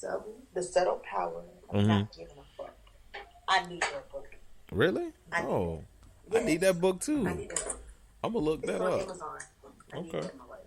The Subtle Power of Not Giving a Fuck. I need that book. Really? I need that book too. I need that book. I'm gonna look that up. Amazon. I need that in my life.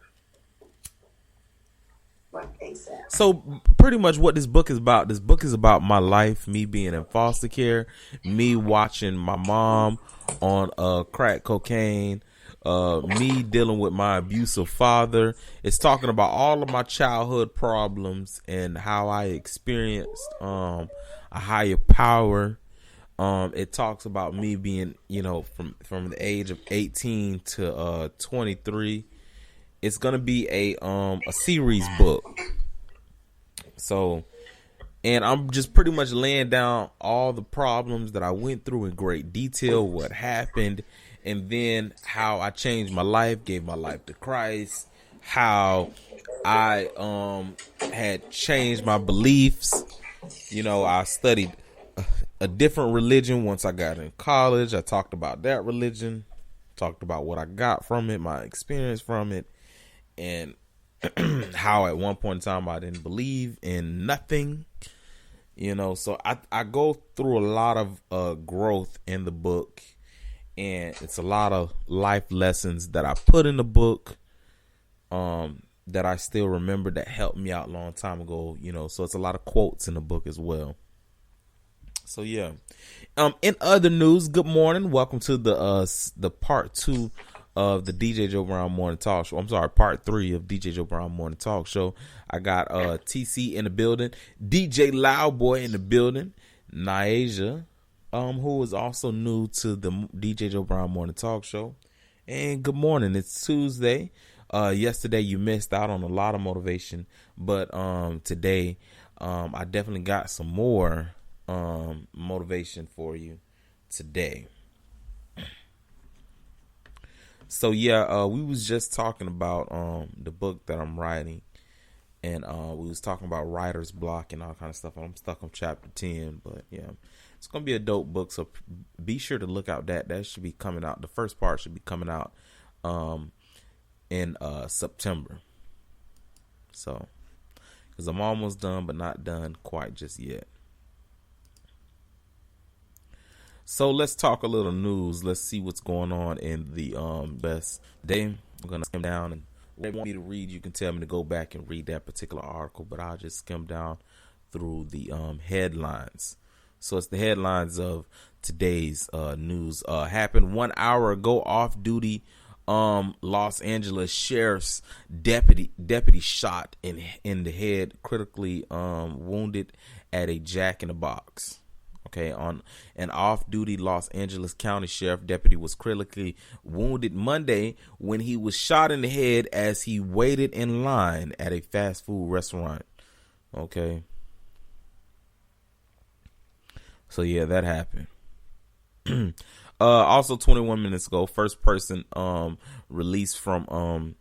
Like ASAP. So pretty much what this book is about my life, me being in foster care, me watching my mom on crack cocaine, me dealing with my abusive father. It's talking about all of my childhood problems and how I experienced a higher power. It talks about me being, from the age of 18 to 23. It's gonna be a series book. So, and I'm just pretty much laying down all the problems that I went through in great detail, what happened, and then how I changed my life, gave my life to Christ, how I had changed my beliefs. I studied a different religion once I got in college. I talked about that religion, talked about what I got from it, my experience from it, and how at one point in time I didn't believe in nothing, so I go through a lot of growth in the book, and it's a lot of life lessons that I put in the book that I still remember that helped me out a long time ago, so it's a lot of quotes in the book as well. So yeah. In other news, good morning. Welcome to the part 2 of the DjJoeBrown Morning Talk Show. I'm sorry, part 3 of DjJoeBrown Morning Talk Show. I got TC in the building, DJ Loudboy in the building, Niaja, who is also new to the DjJoeBrown Morning Talk Show. And good morning. It's Tuesday. Yesterday you missed out on a lot of motivation, but today I definitely got some more motivation for you today. So yeah, we was just talking about the book that I'm writing, and we was talking about writer's block and all kind of stuff. I'm stuck on chapter 10, but yeah, it's gonna be a dope book. So be sure to look out. That should be coming out. The first part should be coming out in September. So, because I'm almost done, but not done quite just yet. So let's talk a little news. Let's see what's going on in the best day. I'm gonna skim down, and if you want me to read, you can tell me to go back and read that particular article, but I'll just skim down through the headlines. So it's the headlines of today's news. Happened 1 hour ago. Off-duty Los Angeles sheriff's deputy shot in the head, critically wounded at a Jack in the Box. Okay, on an off-duty Los Angeles County Sheriff deputy was critically wounded Monday when he was shot in the head as he waited in line at a fast food restaurant. Okay. So yeah, that happened. Also 21 minutes ago, first person released from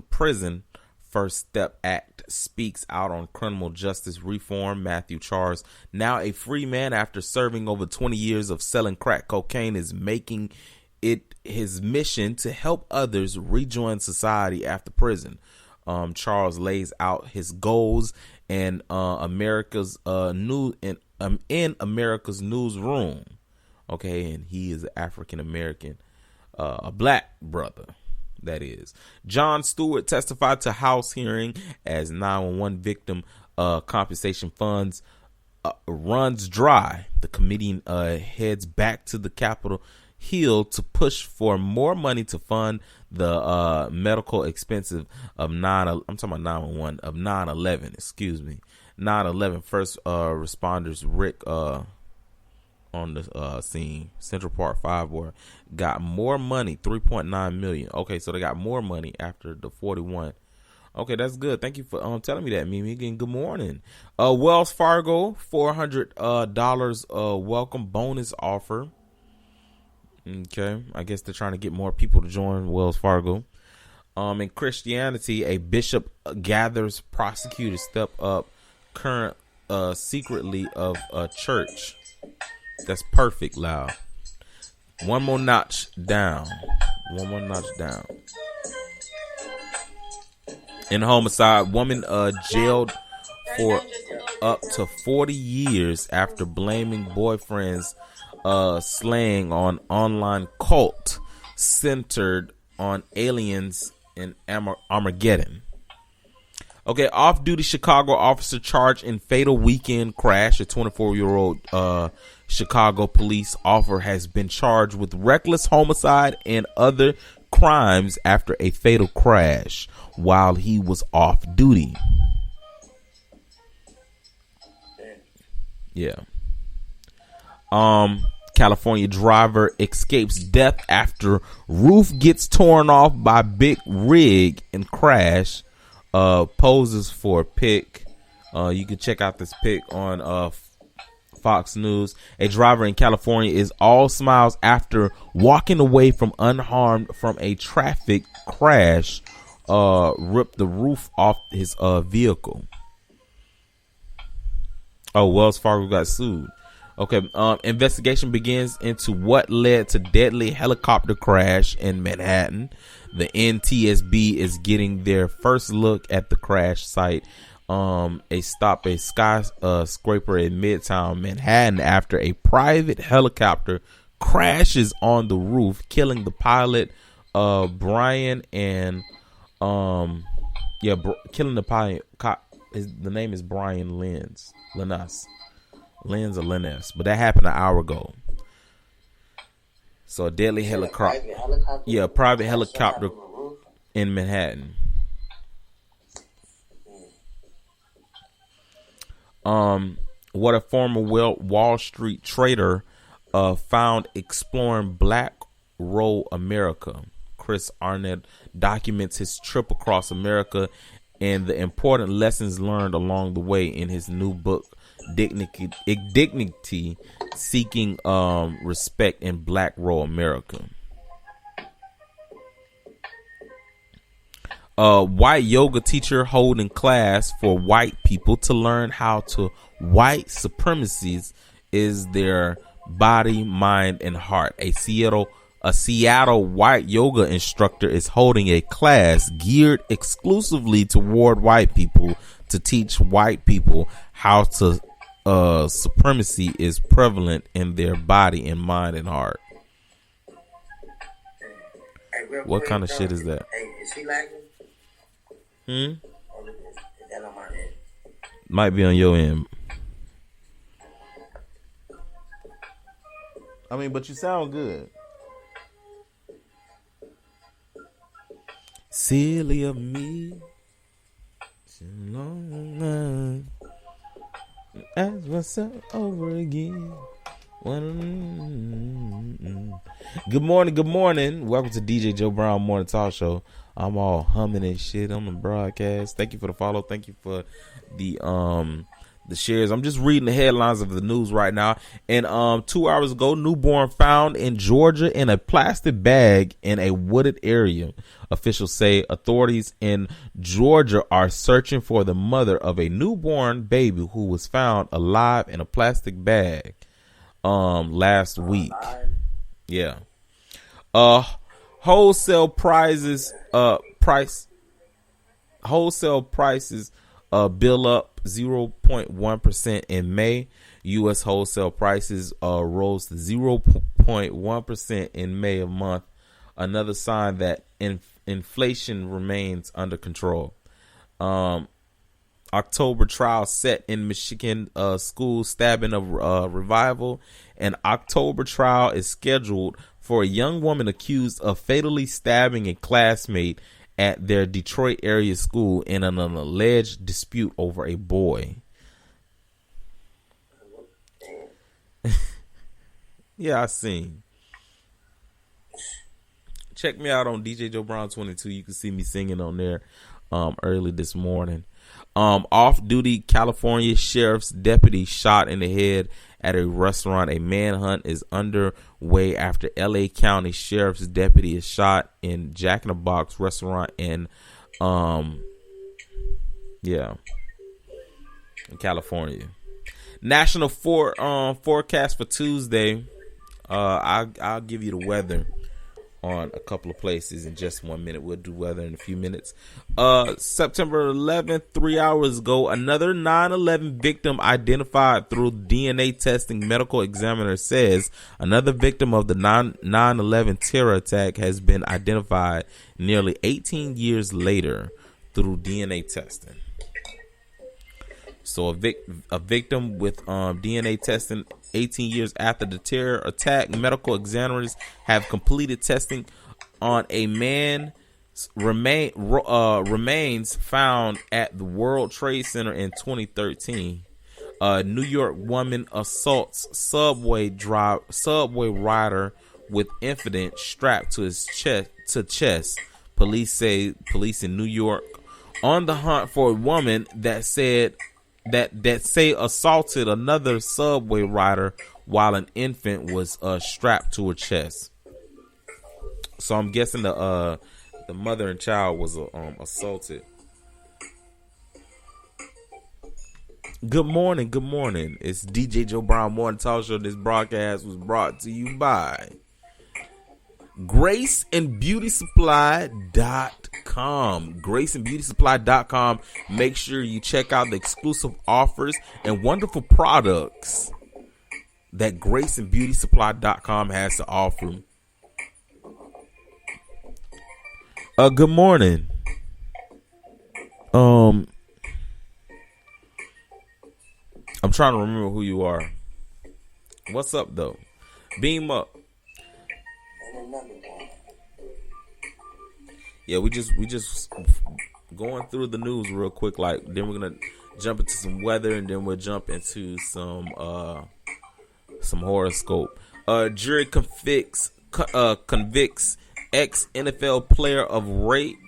prison. First Step Act speaks out on criminal justice reform. Matthew Charles, now a free man after serving over 20 years of selling crack cocaine, is making it his mission to help others rejoin society after prison. Charles lays out his goals in America's America's newsroom. Okay, and he is African American, a black brother. That is. Jon Stewart testified to House hearing as 911 victim compensation funds runs dry. The committee heads back to the Capitol Hill to push for more money to fund the medical expenses of 9/11. Excuse me, 9/11 first responders. Rick on the scene, Central Park 5 were got more money, $3.9 million. Okay, so they got more money after the 41. Okay, that's good. Thank you for telling me that, Mimi. Again, good morning. Wells Fargo, $400 welcome bonus offer. Okay, I guess they're trying to get more people to join Wells Fargo. In Christianity, a bishop gathers prosecutors step up current secretly of a church. That's perfect, Loud. One more notch down. In homicide, woman jailed for up to 40 years after blaming boyfriend's slaying on online cult centered on aliens in Armageddon. Okay, off-duty Chicago officer charged in fatal weekend crash. A 24-year-old Chicago police officer has been charged with reckless homicide and other crimes after a fatal crash while he was off duty. Yeah. California driver escapes death after roof gets torn off by big rig and crash. Poses for pic. You can check out this pic on Fox News. A driver in California is all smiles after walking away from unharmed from a traffic crash. Ripped the roof off his vehicle. Oh, Wells Fargo got sued. Okay, investigation begins into what led to deadly helicopter crash in Manhattan. The NTSB is getting their first look at the crash site. A skyscraper in Midtown Manhattan after a private helicopter crashes on the roof, killing the pilot, Brian, and killing the pilot. The name is Brian Lenz, but that happened an hour ago. So a deadly helicopter. Yeah, private helicopter in Manhattan. What a former Wall Street trader found exploring Black Roll America. Chris Arnett documents his trip across America and the important lessons learned along the way in his new book, Dignity Seeking Respect in Black Roll America. White yoga teacher holding class for white people to learn how to white supremacies is their body, mind, and heart. A Seattle white yoga instructor is holding a class geared exclusively toward white people to teach white people how to supremacy is prevalent in their body and mind and heart. Hey, what kind of shit is that? Hey, is he lagging? Is that on my end? Might be on your end. I mean, but you sound good. Silly of me. Ask myself over again. Good morning. Welcome to DjJoeBrown Morning Talk Show. I'm all humming and shit on the broadcast. Thank you for the follow. Thank you for the shares. I'm just reading the headlines of the news right now. And 2 hours ago, newborn found in Georgia in a plastic bag in a wooded area. Officials say authorities in Georgia are searching for the mother of a newborn baby who was found alive in a plastic bag last week. Yeah. Wholesale prices bill up 0.1% in May. U.S. wholesale prices rose to 0.1% in May of month. Another sign that inflation remains under control. October trial set in Michigan school stabbing of revival. An October trial is scheduled for a young woman accused of fatally stabbing a classmate at their Detroit area school in an alleged dispute over a boy. Yeah, I seen. Check me out on DjJoeBrown 22. You can see me singing on there early this morning. Off-duty California sheriff's deputy shot in the head at a restaurant. A manhunt is underway after LA County sheriff's deputy is shot in Jack in the Box restaurant in in California. National forecast for Tuesday. I'll give you the weather on a couple of places in just 1 minute. We'll do weather in a few minutes. September 11th, 3 hours ago, another 9/11 victim identified through DNA testing. Medical examiner says another victim of the 9/11 terror attack has been identified nearly 18 years later through DNA testing. So a victim with DNA testing 18 years after the terror attack. Medical examiners have completed testing on a man's remains found at the World Trade Center in 2013. A New York woman assaults subway rider with infant strapped to his chest. Police in New York on the hunt for a woman that say assaulted another subway rider while an infant was strapped to her chest. So I'm guessing the mother and child was assaulted. Good morning. It's DjJoeBrown Morning Talk Show. This broadcast was brought to you by GraceandBeautySupply.com. GraceandBeautySupply.com. Make sure you check out the exclusive offers and wonderful products that GraceandBeautySupply.com has to offer. Good morning. I'm trying to remember who you are. What's up though? Beam up. Yeah, we just going through the news real quick. Like, then we're gonna jump into some weather, and then we'll jump into some horoscope. Jury convicts ex NFL player of rape,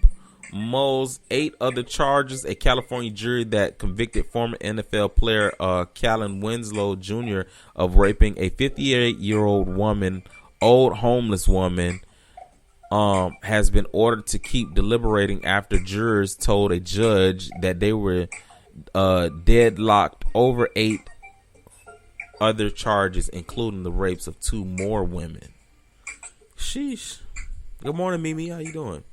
mulls 8 other charges. A California jury that convicted former NFL player Callan Winslow Jr. of raping a 58-year-old woman, old homeless woman. Has been ordered to keep deliberating after jurors told a judge that they were deadlocked over 8 other charges, including the rapes of 2 more women. Sheesh. Good morning, Mimi. How you doing?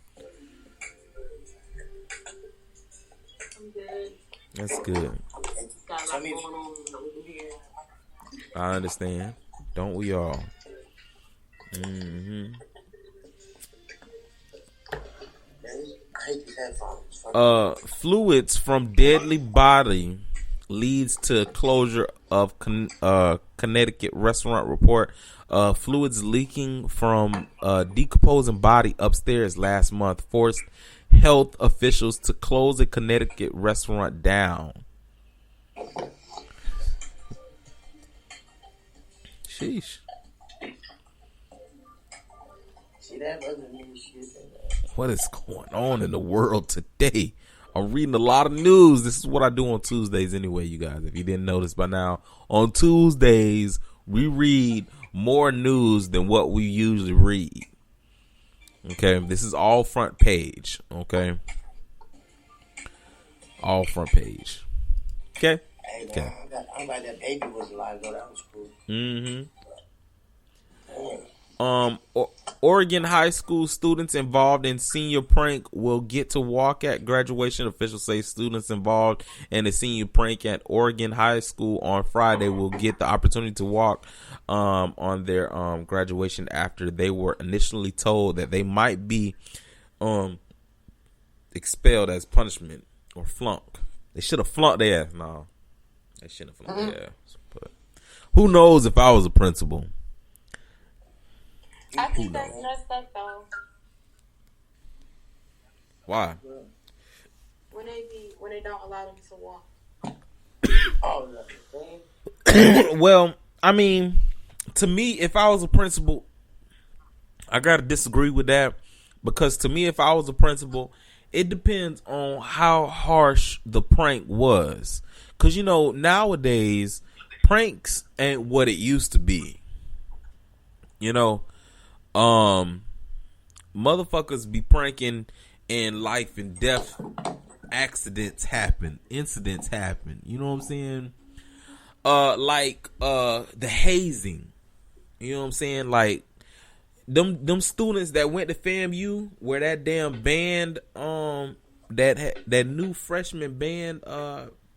I'm good. That's good. Got a lot going on over here. I understand. Don't we all? Mm-hmm. Fluids from deadly body leads to closure of Connecticut restaurant report. Fluids leaking from decomposing body upstairs last month forced health officials to close a Connecticut restaurant down. Sheesh. See that other new shit? What is going on in the world today? I'm reading a lot of news. This is what I do on Tuesdays anyway, you guys. If you didn't notice by now, on Tuesdays, we read more news than what we usually read. Okay, this is all front page. Okay, all front page. Okay. Hey, Okay. I'm glad that baby was alive though. That was cool. Mm-hmm. Oregon high school students involved in senior prank will get to walk at graduation. Officials say students involved in a senior prank at Oregon high school on Friday will get the opportunity to walk on their graduation after they were initially told that they might be expelled as punishment or flunk. They should have flunked their ass. No, they shouldn't have flunked their ass. But who knows if I was a principal? I think that's messed up though. Why? When they don't allow them to walk. Well, I mean, to me, if I was a principal, I gotta disagree with that, because to me, if I was a principal, it depends on how harsh the prank was. Because, you know, nowadays, pranks ain't what it used to be. You know, motherfuckers be pranking and life and death incidents happen. You know what I'm saying? Like the hazing. You know what I'm saying? Like them students that went to FAMU, where that damn band, that new freshman band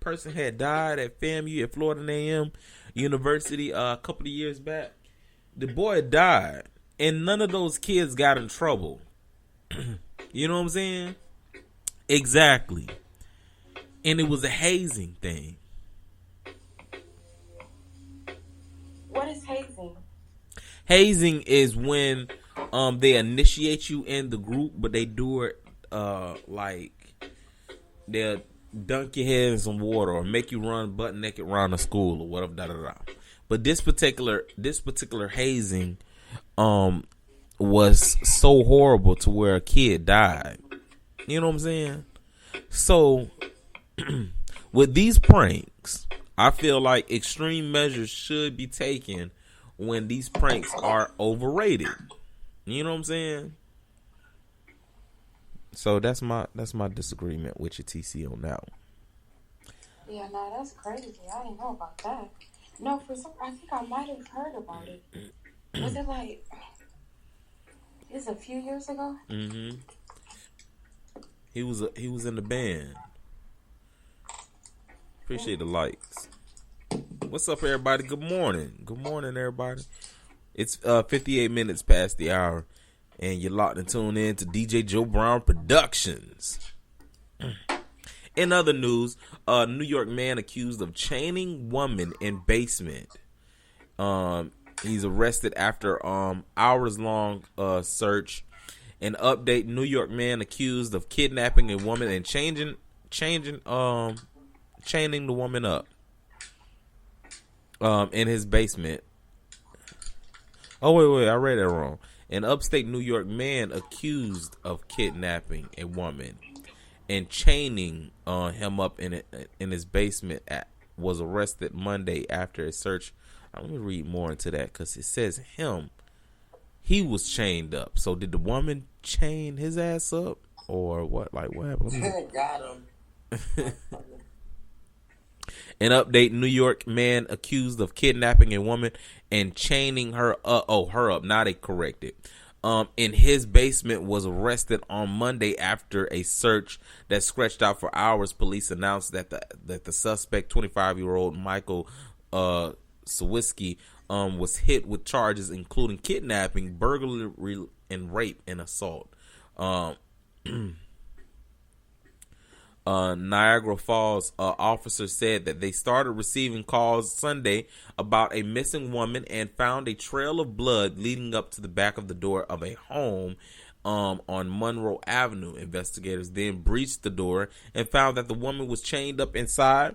person had died at FAMU at Florida A&M University a couple of years back. The boy died, and none of those kids got in trouble. You know what I'm saying? Exactly. And it was a hazing thing. What is hazing? Hazing is when they initiate you in the group, but they do it like they'll dunk your head in some water or make you run butt naked around the school or whatever. But this particular hazing was so horrible to where a kid died. You know what I'm saying? So with these pranks, I feel like extreme measures should be taken when these pranks are overrated. You know what I'm saying? So that's my disagreement with your TC on that one. Yeah, no, that's crazy. I didn't know about that. No, I think I might have heard about it. Was it like, it's a few years ago? Mm-hmm. He was in the band. Appreciate the likes. What's up, everybody? Good morning. Good morning, everybody. It's 58 minutes past the hour, and you're locked and tuned in to DjJoeBrown Productions. In other news, a New York man accused of chaining woman in basement. He's arrested after hours-long search. An update: New York man accused of kidnapping a woman and chaining the woman up in his basement. Oh, wait, I read that wrong. An upstate New York man accused of kidnapping a woman and chaining him up in his basement was arrested Monday after a search. Let me read more into that because it says he was chained up. So did the woman chain his ass up or what? Like what happened? Got him. An update: New York man accused of kidnapping a woman and chaining her up. Now they corrected. In his basement was arrested on Monday after a search that stretched out for hours. Police announced that the suspect, 25-year-old Michael Sawicki, was hit with charges including kidnapping, burglary, and rape and assault. Niagara Falls officers said that they started receiving calls Sunday about a missing woman and found a trail of blood leading up to the back of the door of a home on Monroe Avenue. Investigators then breached the door and found that the woman was chained up inside.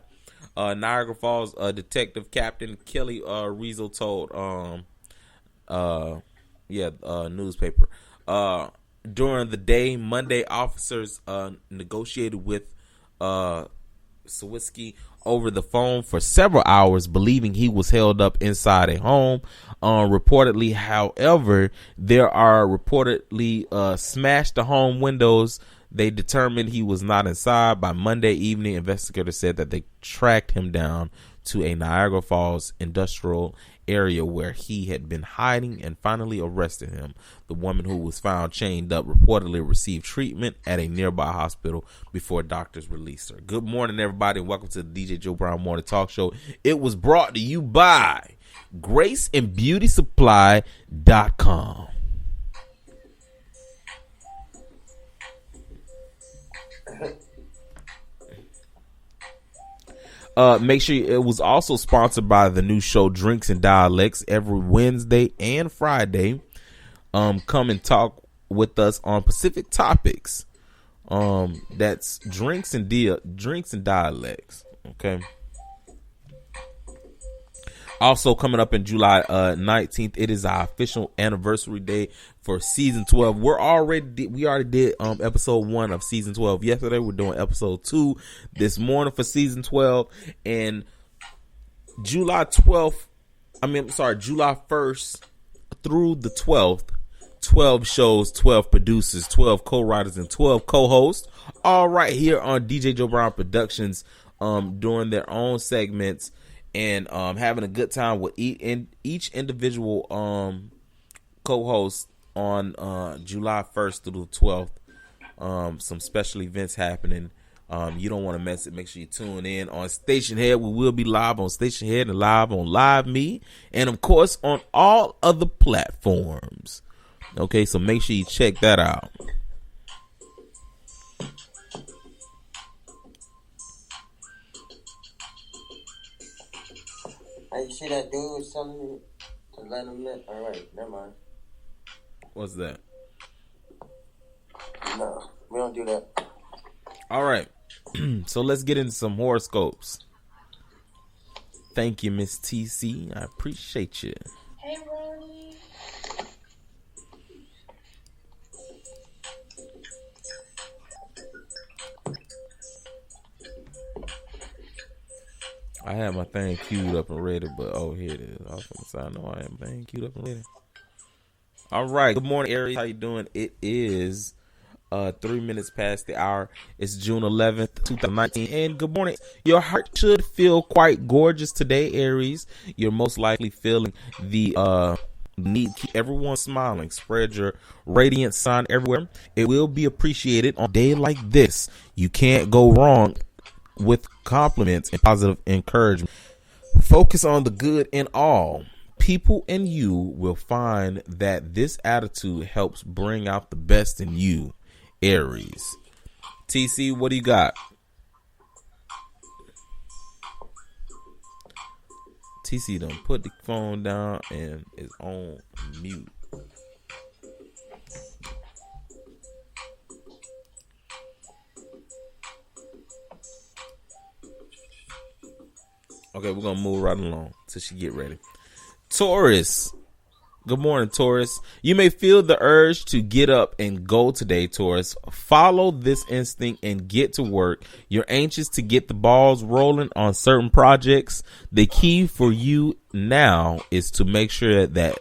Niagara Falls Detective Captain Kelly Rizzo told newspaper. During the day, Monday, officers negotiated with Sawicki over the phone for several hours, believing he was held up inside a home. Reportedly, however, there are reportedly smashed the home windows. They determined he was not inside. By Monday evening, investigators said that they tracked him down to a Niagara Falls industrial area where he had been hiding and finally arrested him. The woman, who was found chained up, reportedly received treatment at a nearby hospital before doctors released her. Good morning, everybody, and welcome to the DJ Joe Brown Morning Talk Show. It was brought to you by GraceandBeautySupply.com. Make sure it was also sponsored by the new show Drinks and Dialects every Wednesday and Friday. Come and talk with us on Pacific topics. That's Drinks and Dialects. Okay. Also coming up in July 19th, it is our official anniversary day for season 12. We already did episode 1 of season 12 yesterday. We're doing episode 2 this morning for season 12, and July 1st through the 12th, 12 shows, 12 producers, 12 co-writers, and 12 co-hosts, all right here on DJ Joe Brown Productions, doing their own segments and having a good time with each individual co-host on July 1st through the 12th. Some special events happening. You don't want to miss it. Make sure you tune in on Station Head. We will be live on Station Head and live on Live Me, and of course on all other platforms. Okay, so make sure you check that out. Hey, you see that dude was telling me to let him in? All right, never mind. What's that? No, we don't do that. All right. So let's get into some horoscopes. Thank you, Miss TC. I appreciate you. Hey, Ronnie. I had my thing queued up and ready, but here it is. Off on the side. No, I had my thing queued up and ready. All right. Good morning, Aries. How you doing? It is 3 minutes past the hour. It's June 11th, 2019. And good morning. Your heart should feel quite gorgeous today, Aries. You're most likely feeling the need. Keep everyone smiling. Spread your radiant sign everywhere. It will be appreciated on a day like this. You can't go wrong with compliments and positive encouragement. Focus on the good in all. People and you will find that this attitude helps bring out the best in you, Aries. TC, what do you got? TC done put the phone down and is on mute. Okay, we're gonna move right along till she get ready. Taurus. Good morning, Taurus. You may feel the urge to get up and go today, Taurus. Follow this instinct and get to work. You're anxious to get the balls rolling on certain projects. The key for you now is to make sure that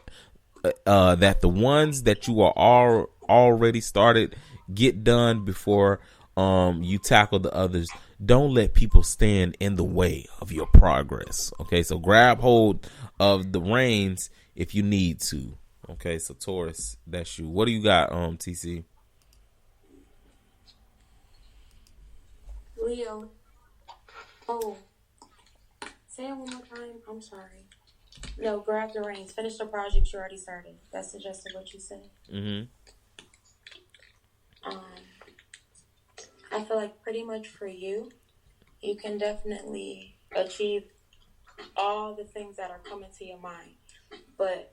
that the ones that you are already started get done before you tackle the others. Don't let people stand in the way of your progress. Okay, so grab hold of the reins if you need to. Okay, so Taurus, that's you. What do you got, TC? Leo. Oh. Say it one more time. I'm sorry. No, grab the reins. Finish the project you already started. That's suggested what you said. Mm-hmm. I feel like pretty much for you, you can definitely achieve all the things that are coming to your mind. But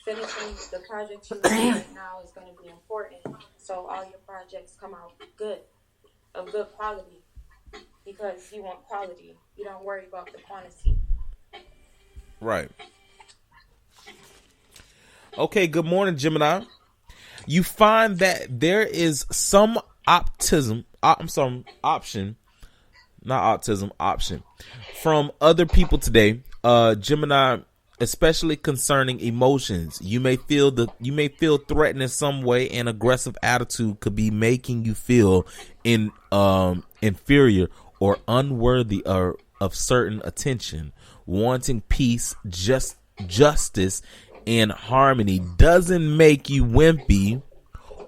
finishing the project you're doing right now is going to be important. So all your projects come out good, of good quality. Because you want quality. You don't worry about the quantity. Right. Okay, good morning, Gemini. You find that there is some option from other people today, Gemini, especially concerning emotions. You may feel threatened in some way. An aggressive attitude could be making you feel inferior or unworthy of certain attention. Wanting peace, justice, and harmony doesn't make you wimpy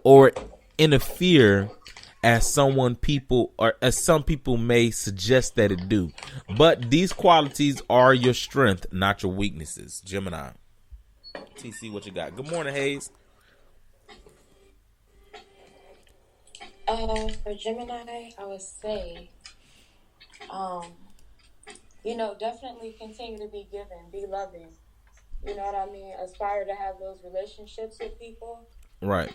or interfere as some people may suggest that it do. But these qualities are your strength, not your weaknesses, Gemini. TC, what you got? Good morning, Hayes. For Gemini, I would say, definitely continue to be giving, be loving. You know what I mean? Aspire to have those relationships with people. Right.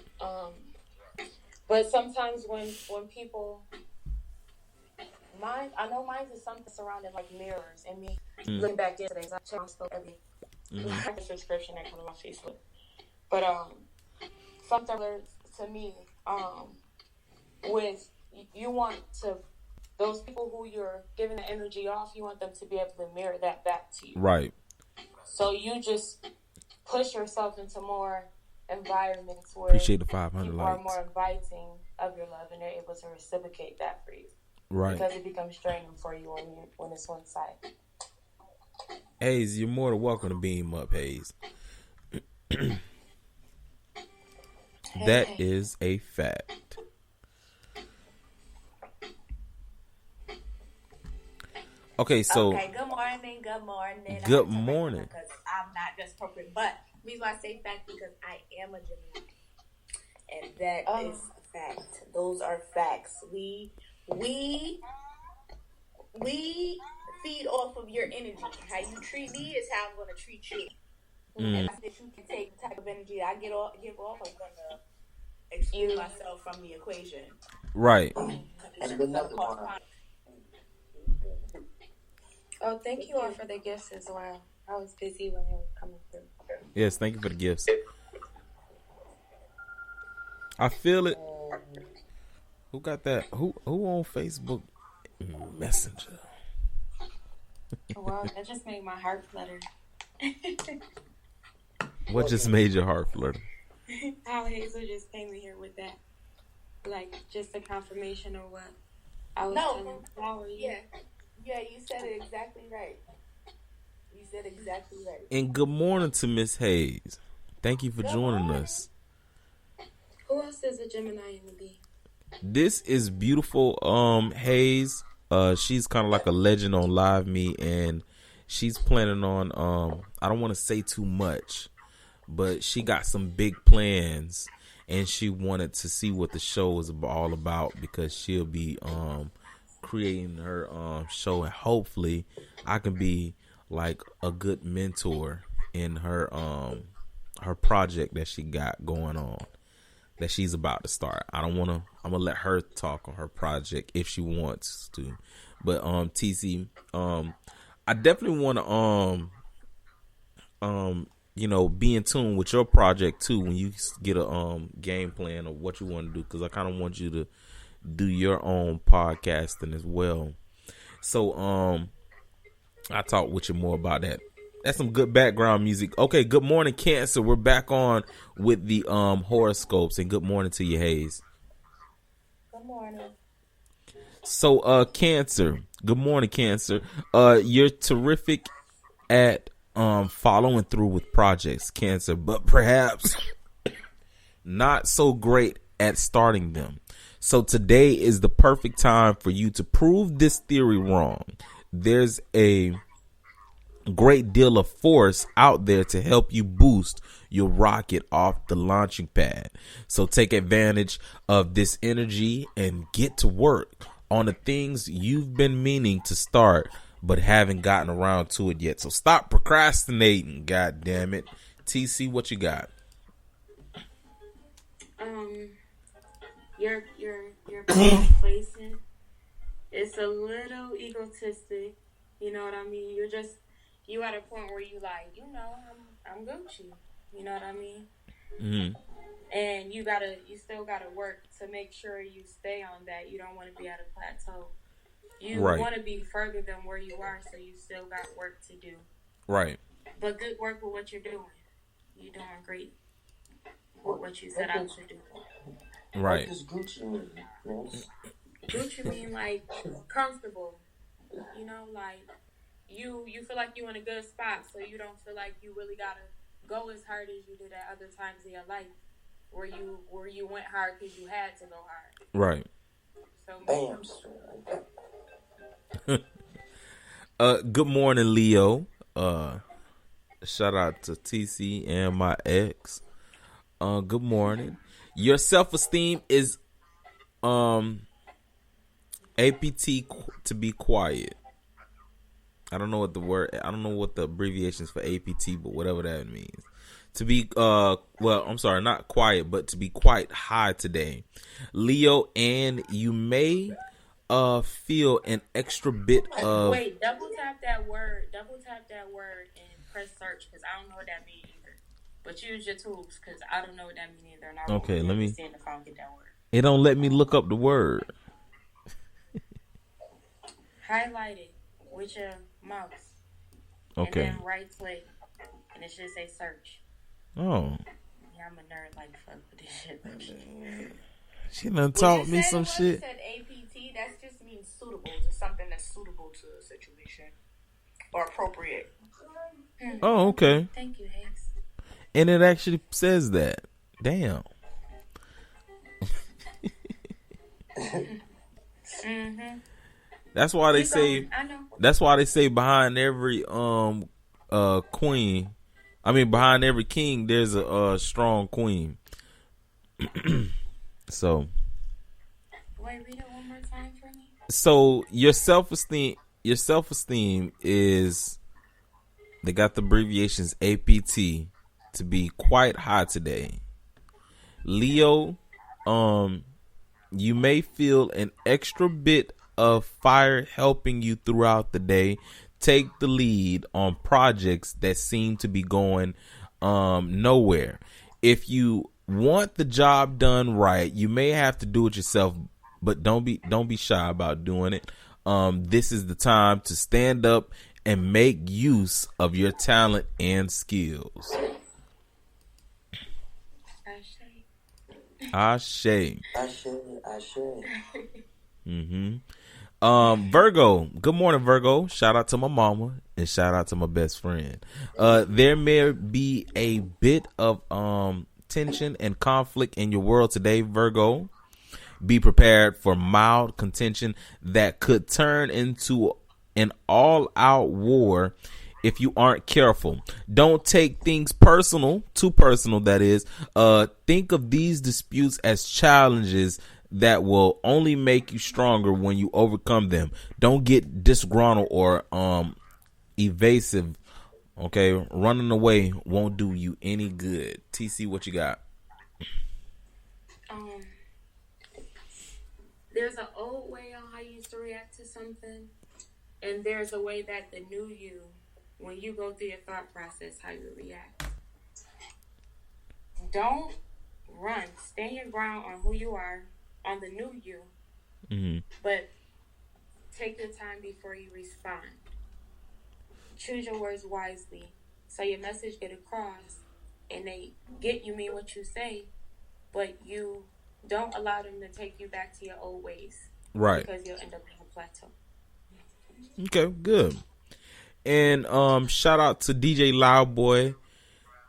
But sometimes when people, I know mine is something surrounding like mirrors and me looking back yesterday because I check my stuff every subscription that comes on my Facebook. But sometimes to me, with you want to, those people who you're giving the energy off, you want them to be able to mirror that back to you. Right. So you just push yourself into more environments where appreciate the 500 people likes. are more inviting of your love and they're able to reciprocate that for you. Right. Because it becomes draining for you when it's one side. Hayes, you're more than welcome to beam up, Hayes. That Hey. is a fact. Okay, so Okay, good morning, good morning. good morning. Because I'm not just appropriate, but the reason why I say fact because I am a Gemini, and that is a fact. Those are facts. We feed off of your energy. How you treat me is how I'm going to treat you. And if you can take the type of energy I give off, I'm going to exclude myself from the equation. Right. And another one. Oh, thank you all for the gifts as well. I was busy when they were coming through. Yes, thank you for the gifts. I feel it. Who got that? Who on Facebook Messenger? Well, that just made my heart flutter. What just made your heart flutter? How Hazel just came in here with that. Like, just a confirmation of what I was telling Flower. Yeah, you said it exactly right. You said exactly right. And good morning to Miss Hayes. Thank you for joining us. Who else is a Gemini in the B? This is beautiful Hayes. She's kind of like a legend on Live Me, and she's planning on I don't want to say too much, but she got some big plans, and she wanted to see what the show is all about because she'll be creating her show, and hopefully I can be like a good mentor in her project that she got going on, that she's about to start. I'm gonna let her talk on her project if she wants to. But TC, I definitely want to be in tune with your project too when you get a game plan of what you want to do, because I kind of want you to do your own podcasting as well. So I'll talk with you more about that. That's some good background music. Okay, good morning, Cancer. We're back on with the horoscopes, and good morning to you, Hayes. Good morning. So Cancer, good morning, Cancer. You're terrific at following through with projects, Cancer, but perhaps not so great at starting them. So today is the perfect time for you to prove this theory wrong. There's a great deal of force out there to help you boost your rocket off the launching pad. So take advantage of this energy and get to work on the things you've been meaning to start but haven't gotten around to it yet. So stop procrastinating, god damn it. TC, what you got? Your placement, it's a little egotistic. You know what I mean? You at a point where you like, I'm Gucci. You know what I mean? Mm-hmm. And you still gotta work to make sure you stay on that. You don't want to be at a plateau. You want to be further than where you are, so you still got work to do. Right. But good work with what you're doing. You're doing great with what you set out to do. Right. What does Gucci mean? Yes. Gucci mean like comfortable. Like you feel like you're in a good spot, so you don't feel like you really gotta go as hard as you did at other times in your life, where you went hard because you had to go hard. Right. So good morning, Leo. Shout out to TC and my ex. Good morning. Your self-esteem is APT to be quiet. I don't know what the abbreviations for APT, but whatever that means. To be not quiet, but to be quite high today, Leo, and you may feel an extra bit of. Wait, double tap that word and press search, because I don't know what that means either. But use your tools, because I don't know what that means either. And I okay, let me. If I don't get that word. It don't let me look up the word. Highlight it with your mouse. Okay. And then right click, and it should say search. Oh. Yeah, I'm a nerd like fuck with this shit. She done taught me some shit. You said APT, that just means suitable. It's something that's suitable to a situation or appropriate. Oh, okay. Thank you, Hanks. And it actually says that. Damn. Mm-hmm. That's why they say. I know. That's why they say behind every queen, I mean behind every king, there's a strong queen. So. Wait, read it one more time for me. So your self-esteem is, they got the abbreviations APT, to be quite high today. Leo, you may feel an extra bit of fire helping you throughout the day. Take the lead on projects that seem to be going nowhere. If you want the job done right, you may have to do it yourself, but don't be shy about doing it. This is the time to stand up and make use of your talent and skills. Ashe. Virgo. Good morning, Virgo. Shout out to my mama and shout out to my best friend. There may be a bit of tension and conflict in your world today, Virgo. Be prepared for mild contention that could turn into an all-out war if you aren't careful. Don't take things too personal, that is. Think of these disputes as challenges that will only make you stronger when you overcome them. Don't get disgruntled or evasive. Okay, running away won't do you any good. TC, what you got? There's an old way on how you used to react to something, and there's a way that the new you, when you go through your thought process, how you react. Don't run. Stand your ground on who you are, on the new you, but take your time before you respond. Choose your words wisely so your message get across and you mean what you say, but you don't allow them to take you back to your old ways. Right. Because you'll end up in a plateau. Okay, good. And shout out to DJ Loudboy,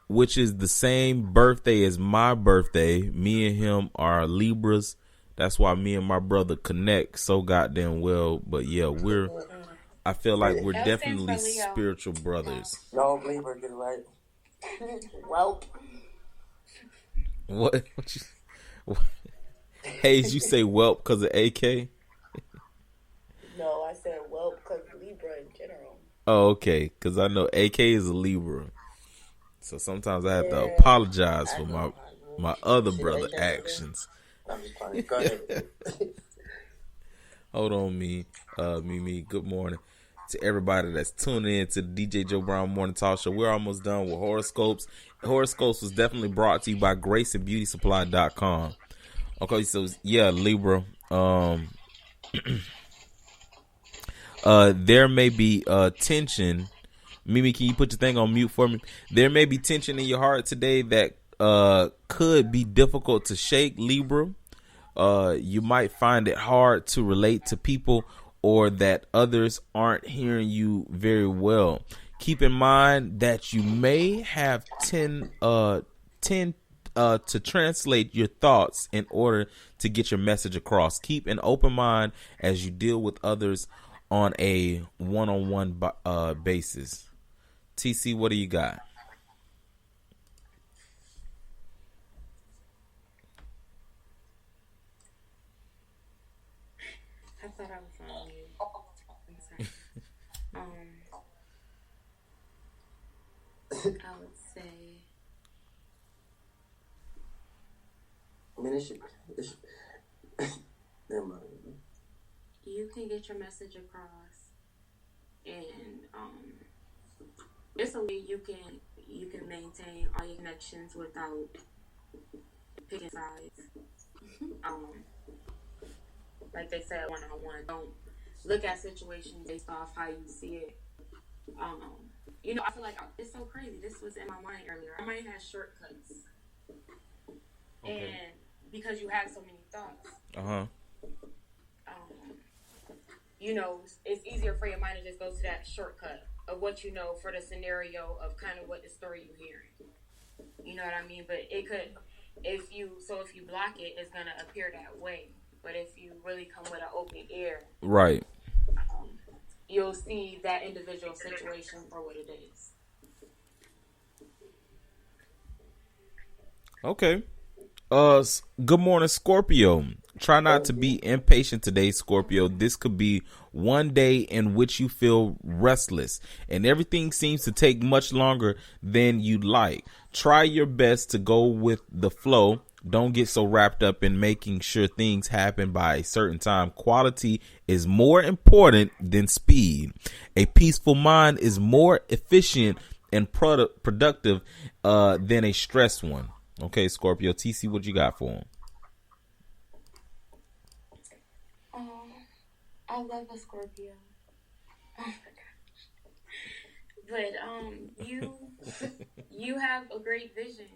which is the same birthday as my birthday. Me and him are Libras. That's why me and my brother connect so goddamn well. But yeah, I feel like we're definitely spiritual brothers. No, Libra, get it right. Well. What Hayes, you say whelp because of AK? No, I said well because Libra in general. Oh, okay. Because I know AK is a Libra. So sometimes I have to apologize for my other brother actions. I'm just playing. Go ahead. Hold on, Mimi. Good morning to everybody that's tuning in to the DJ Joe Brown Morning Talk Show. We're almost done with horoscopes. Horoscopes was definitely brought to you by GraceandBeautySupply.com. Okay, so yeah, Libra. There may be tension. Mimi, can you put your thing on mute for me? There may be tension in your heart today that could be difficult to shake, Libra. You might find it hard to relate to people, or that others aren't hearing you very well. Keep in mind that you may have tend to translate your thoughts in order to get your message across. Keep an open mind as you deal with others on a one-on-one basis. TC, what do you got? I thought I was on mute. I would say, I mean, never mind. You can get your message across, and it's a way you can maintain all your connections without picking sides. Like they said, one-on-one. Don't look at situations based off how you see it. I feel like it's so crazy. This was in my mind earlier. I might have shortcuts, and because you have so many thoughts, it's easier for your mind to just go to that shortcut of what you know for the scenario of kind of what the story you're hearing. You know what I mean? But it could, if you block it, it's gonna appear that way. But if you really come with an open ear, right. You'll see that individual situation for what it is. Okay. Good morning, Scorpio. Try not to be impatient today, Scorpio. This could be one day in which you feel restless and everything seems to take much longer than you'd like. Try your best to go with the flow. Don't get so wrapped up in making sure things happen by a certain time. Quality is more important than speed. A peaceful mind is more efficient and productive than a stressed one. Okay, Scorpio. TC, what you got for him? I love a Scorpio. Oh my gosh. But you have a great vision.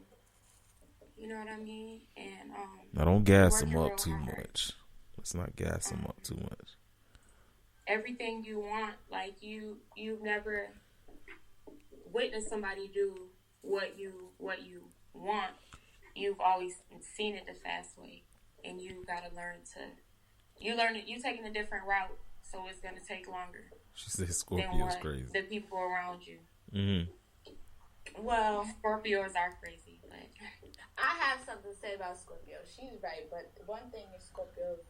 You know what I mean? And now don't gas him up too much. Let's not gas him up too much. Everything you want, like you've never witnessed somebody do what you want. You've always seen it the fast way, and you gotta learn it. You taking a different route, so it's gonna take longer. She said Scorpio's crazy. The people around you. Mm-hmm. Well, Scorpios are crazy, but I have something to say about Scorpio. She's right, but one thing is Scorpio is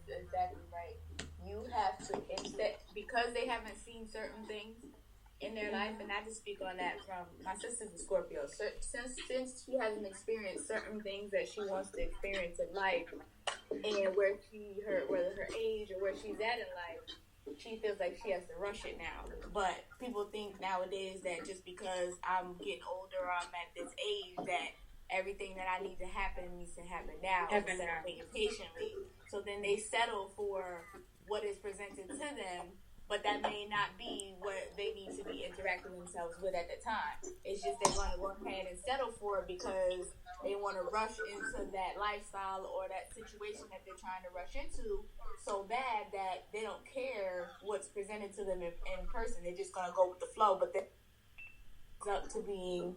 exactly right. You have to, instead, because they haven't seen certain things in their life, and I just speak on that from my sister's a Scorpio. So, since she hasn't experienced certain things that she wants to experience in life, and whether her age or where she's at in life, she feels like she has to rush it now. But people think nowadays that just because I'm getting older or I'm at this age that everything that I need to happen needs to happen now instead of waiting patiently. So then they settle for what is presented to them, but that may not be what they need to be interacting themselves with at the time. It's just they want to go ahead and settle for it because they want to rush into that lifestyle or that situation that they're trying to rush into so bad that they don't care what's presented to them in person. They're just going to go with the flow, but then it's up to being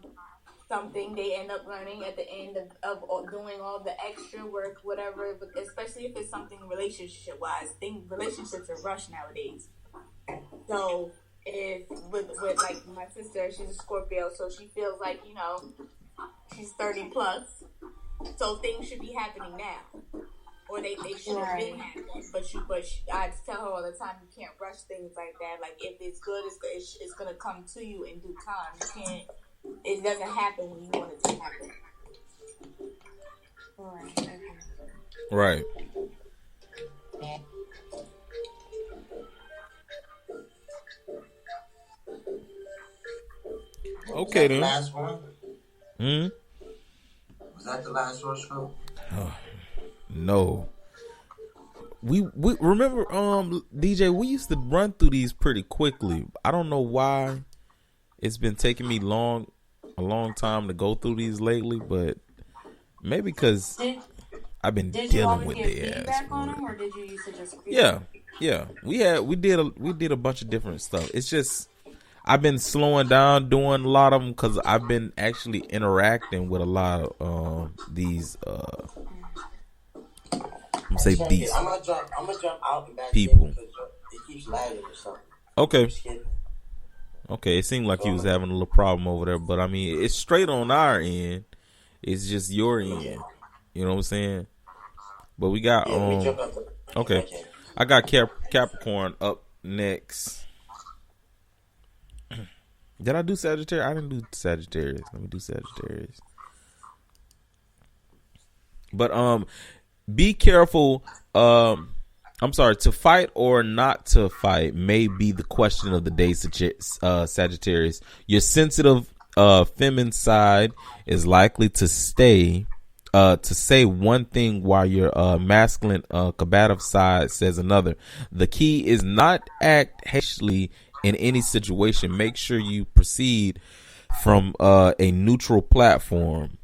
something they end up learning at the end of doing all the extra work, whatever, but especially if it's something relationship-wise. Relationships are rushed nowadays. So if with like my sister, she's a Scorpio, so she feels like, she's 30 plus, so things should be happening now, or they should have been happening. But I tell her all the time, you can't rush things like that. Like if it's good, it's gonna come to you in due time. You can't. It doesn't happen when you want it to happen. Right. Okay then. Last one? Hmm? Was that the last one, Scoop? No. We remember DJ, we used to run through these pretty quickly. I don't know why it's been taking me a long time to go through these lately, but maybe because I've been dealing with their ass. On them, or did you used to just yeah. We did a bunch of different stuff. It's just I've been slowing down doing a lot of them because I've been actually interacting with a lot of these I'm gonna say these. I'm gonna jump out and back people. It keeps lagging or something. Okay, it seemed like you was having a little problem over there, but I mean, it's straight on our end. It's just your end. Yeah. You know what I'm saying? But we got okay. Okay. I got Capricorn up next. Did I do Sagittarius? I didn't do Sagittarius. Let me do Sagittarius. But be careful. I'm sorry, to fight or not to fight may be the question of the day, Sagittarius. Your sensitive feminine side is likely to say one thing while your masculine combative side says another. The key is not act hastily in any situation. Make sure you proceed from a neutral platform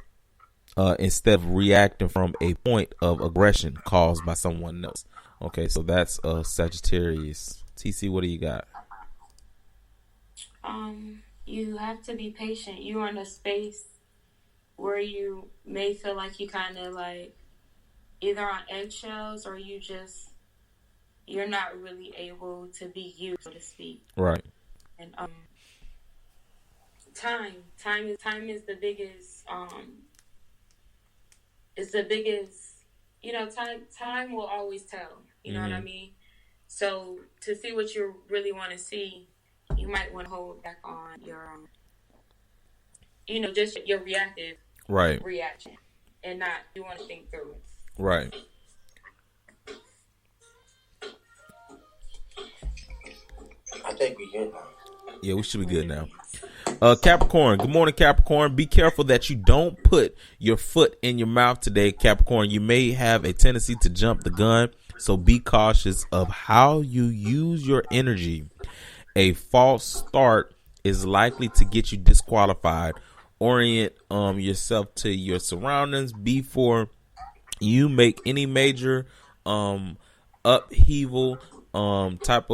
instead of reacting from a point of aggression caused by someone else. Okay, so that's Sagittarius. TC, what do you got? You have to be patient. You're in a space where you may feel like you kind of like either on eggshells or you're not really able to be you, so to speak. Right. And time is the biggest time will always tell. You know what I mean? So to see what you really want to see, you might want to hold back on your just your reactive reaction, and not you want to think through it. Right. I think we good now. Yeah, we should be good now. Capricorn, good morning, Capricorn. Be careful that you don't put your foot in your mouth today, Capricorn. You may have a tendency to jump the gun, so be cautious of how you use your energy. A false start is likely to get you disqualified. Orient yourself to your surroundings before you make any major upheaval type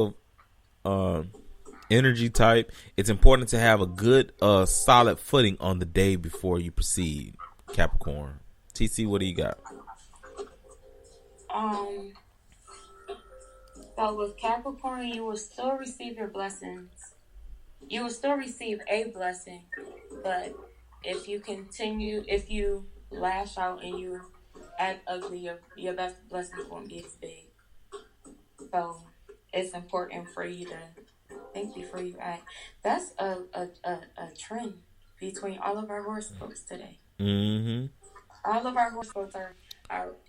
of energy type. It's important to have a good solid footing on the day before you proceed, Capricorn. TC, what do you got? So with Capricorn, you will still receive your blessings. You will still receive a blessing, but if you lash out and you act ugly, your best blessings won't be as big. So it's important for you to think before you act. That's a trend between all of our horoscopes today. Mm-hmm. All of our horoscopes are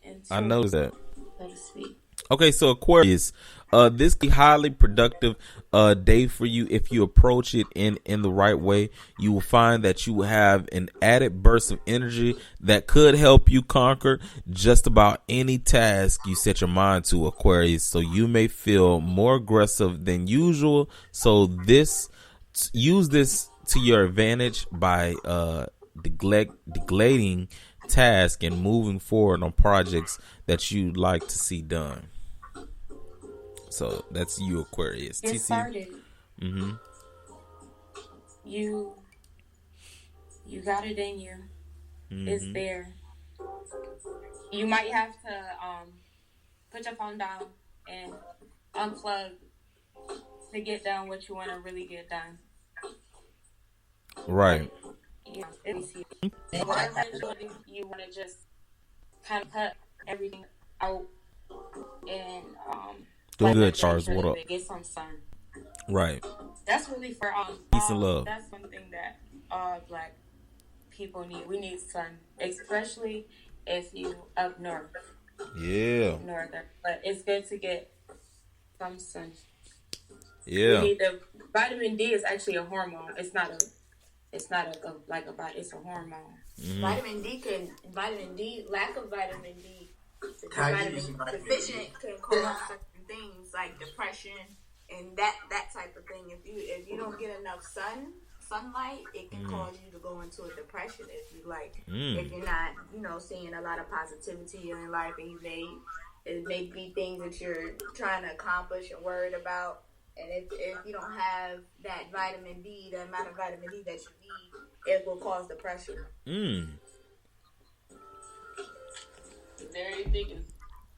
in tune, I know that. so to speak. Okay, so Aquarius, this be highly productive day for you if you approach it in the right way. You will find that you will have an added burst of energy that could help you conquer just about any task you set your mind to, Aquarius. So you may feel more aggressive than usual. So use this to your advantage by neglecting tasks and moving forward on projects that you'd like to see done. So that's you, Aquarius. Get TC. started. Mm-hmm. You got it in you. Mm-hmm. It's there. You might have to put your phone down and unplug to get done what you want to really get done. Right. Yeah, it's easy. Whatever you want to just kind of cut everything out and doing good, Charles. What up? Get some sun. Right. That's really for peace and love. That's one thing that all Black people need. We need sun, especially if you up north. Yeah. Northern, but it's good to get some sun. Yeah. We need vitamin D is actually a hormone. It's not a body. It's a hormone. Mm-hmm. Vitamin D, lack of vitamin D, vitamin deficient can cause certain things like depression and that type of thing. If you don't get enough sunlight, it can cause you to go into a depression. If you're not, seeing a lot of positivity in your life, and it may be things that you're trying to accomplish and worried about. And if you don't have that vitamin D, the amount of vitamin D that you need, it will cause depression. There anything is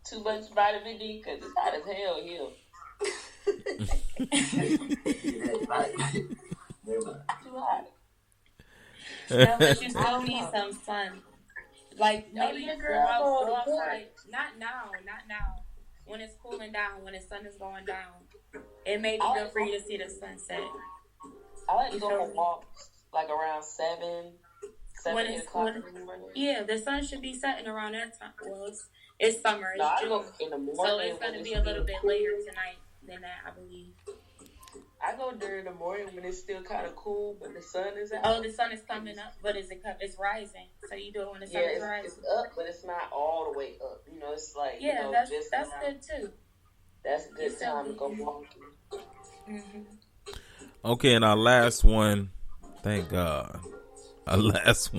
too much vitamin D? Because it's hot as hell here. Too hot. No, but you still need some sun. Like, maybe go outside. Not now. When it's cooling down, when the sun is going down, it may be good for you to see the sunset. I like to go for walks, like around 7, 8 o'clock. Yeah, the sun should be setting around that time. Well, it's summer. It's June. I go in the morning. So it's going to be a little bit later tonight than that, I believe. I go during the morning when it's still kind of cool, but the sun is out. Oh, the sun is coming up, but it's rising. So you do it when the sun is rising. It's up, but it's not all the way up. It's like, that's just good too. That's a good time to go walking. Mm-hmm. Okay, and our last one, thank God. Our last